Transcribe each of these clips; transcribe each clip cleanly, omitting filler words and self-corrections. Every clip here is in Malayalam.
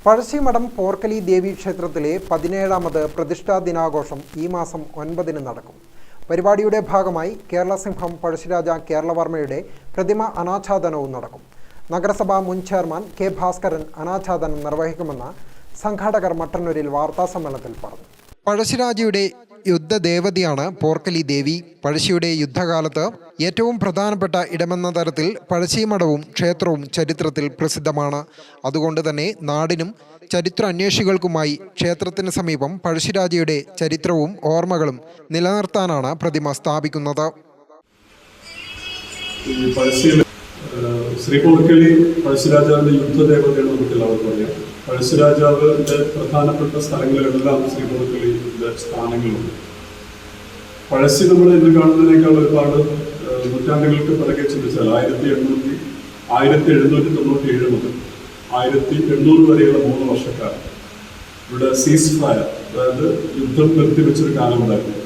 പഴശ്ശിമഠം പോർക്കലി ദേവി ക്ഷേത്രത്തിലെ 17ാമത് പ്രതിഷ്ഠാ ദിനാഘോഷം ഈ മാസം 9-ന് നടക്കും. പരിപാടിയുടെ ഭാഗമായി കേരള സിംഹം പഴശ്ശിരാജ കേരളവർമ്മയുടെ പ്രതിമ അനാച്ഛാദനവും നടക്കും. നഗരസഭാ മുൻ ചെയർമാൻ കെ ഭാസ്കരൻ അനാച്ഛാദനം നിർവഹിക്കുമെന്ന് സംഘാടകർ മട്ടന്നൂരിൽ വാർത്താസമ്മേളനത്തിൽ പറഞ്ഞു. പഴശ്ശിരാജയുടെ യുദ്ധദേവതയാണ് പോർക്കലി ദേവി. പഴശ്ശിയുടെ യുദ്ധകാലത്ത് ഏറ്റവും പ്രധാനപ്പെട്ട ഇടമെന്ന തരത്തിൽ പഴശ്ശിമഠവും ക്ഷേത്രവും ചരിത്രത്തിൽ പ്രസിദ്ധമാണ്. അതുകൊണ്ട് തന്നെ നാടിനും ചരിത്രാന്വേഷികൾക്കുമായി ക്ഷേത്രത്തിന് സമീപം പഴശ്ശിരാജയുടെ ചരിത്രവും ഓർമ്മകളും നിലനിർത്താനാണ് പ്രതിമ സ്ഥാപിക്കുന്നത്. ശ്രീ പോർക്കലി പഴശ്ശിരാജാവിന്റെ യുദ്ധദേവതയാണ് നമുക്ക് എല്ലാവർക്കും അറിയാം. പഴശ്ശിരാജാവിന്റെ പ്രധാനപ്പെട്ട സ്ഥലങ്ങളിലെല്ലാം ശ്രീ പോർക്കലിന്റെ സ്ഥാനങ്ങളുണ്ട്. പഴശ്ശി നമ്മൾ ഇന്ന് കാണുന്നതിനേക്കാൾ ഒരുപാട് നൂറ്റാണ്ടുകൾക്ക് പിറകെ ചിന്തിച്ചാൽ 1797 മുതൽ 1800 വരെയുള്ള 3 വർഷക്കാലം ഇവിടെ സീസ് ഫയർ, അതായത് യുദ്ധം നിർത്തിവെച്ചൊരു കാലമുണ്ടായിരുന്നു.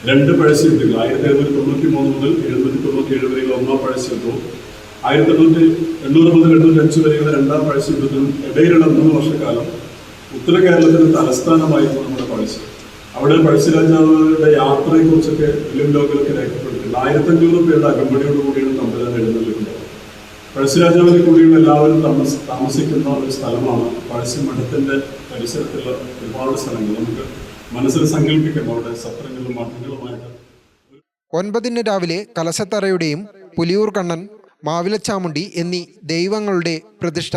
2 പഴശ്ശി യുദ്ധങ്ങൾ 1793 മുതൽ 1797 വരെയുള്ള 1-ാം പഴശ്ശി യുദ്ധവും 1800 മുതൽ 1805 വരെയുള്ള 2-ാം പഴശ്ശി യുദ്ധത്തിനും ഇടയിലുള്ള 3 വർഷക്കാലം ഉത്തര കേരളത്തിന്റെ തലസ്ഥാനമായിരുന്നു നമ്മുടെ പഴശ്ശി. അവിടെ പഴശ്ശിരാജാവിന്റെ യാത്രയെക്കുറിച്ചൊക്കെ ഫിലിം ലോകങ്ങൾക്ക് രേഖപ്പെടുത്തിയിട്ടുണ്ട്. 1500 പേരുടെ അകമ്പടിയോട് കൂടിയാണ് തമ്പുരാൻ എഴുന്നള്ളിക്കുന്നത്. പഴശ്ശിരാജാവിനെ കൂടിയുള്ള എല്ലാവരും താമസിക്കുന്ന ഒരു സ്ഥലമാണ് പഴശ്ശിമഠത്തിന്റെ പരിസരത്തുള്ള ഒരുപാട് സ്ഥലങ്ങൾ. നമുക്ക് മനസ്സിൽ സങ്കല്പിക്കാം അവിടെ സത്രങ്ങളും മഠങ്ങളുമായിട്ട്. 9-ന് രാവിലെ കലശത്തറയുടെയും പുലിയൂർ കണ്ണൻ, മാവിലച്ചാമുണ്ടി എന്നീ ദൈവങ്ങളുടെ പ്രതിഷ്ഠ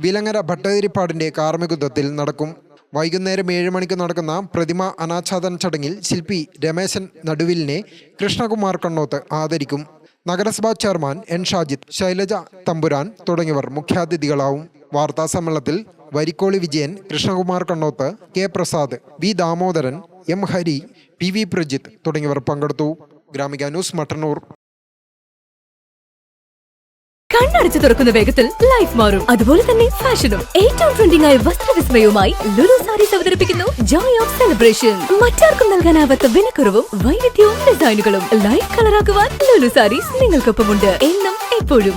വിലങ്ങര ഭട്ടതിരിപ്പാടിന്റെ കാർമ്മികത്വത്തിൽ നടക്കും. വൈകുന്നേരം 7 മണിക്ക് നടക്കുന്ന പ്രതിമ അനാച്ഛാദന ചടങ്ങിൽ ശില്പി രമേശൻ നടുവിലിനെ കൃഷ്ണകുമാർ കണ്ണോത്ത് ആദരിക്കും. നഗരസഭാ ചെയർമാൻ എൻ ഷാജിദ്, ശൈലജ തമ്പുരാൻ തുടങ്ങിയവർ മുഖ്യാതിഥികളാവും. വാർത്താസമ്മേളനത്തിൽ Varikkoli Vijayan, Krishnakumar Kannoth, K Prasad, V Damodaran, M Hari, P V Prajith തുടങ്ങിയവർ പങ്കെടുത്തു. ഗ്രാമിക ന്യൂസ്, മട്ടന്നൂർ. കണ്ണടച്ചു തുറക്കുന്ന വേഗത്തിൽ ലൈഫ് മാറും, അതുപോലെ തന്നെ ഫാഷനും. ഏറ്റവും ട്രെൻഡിംഗ് ആയ വസ്ത്രവിസ്മയവുമായി ലുലു സാരീസ് അവതരിപ്പിക്കുന്നു ജോയ് ഓഫ് സെലിബ്രേഷൻ. മറ്റാർക്കും നൽകാനാവാത്ത വിലക്കുറവും വൈവിധ്യവും ഡിസൈനുകളും ലൈഫ് കളറാക്കുവാൻ ലുലു സാരീസ് നിങ്ങൾക്കൊപ്പമുണ്ട്, എന്നും എപ്പോഴും.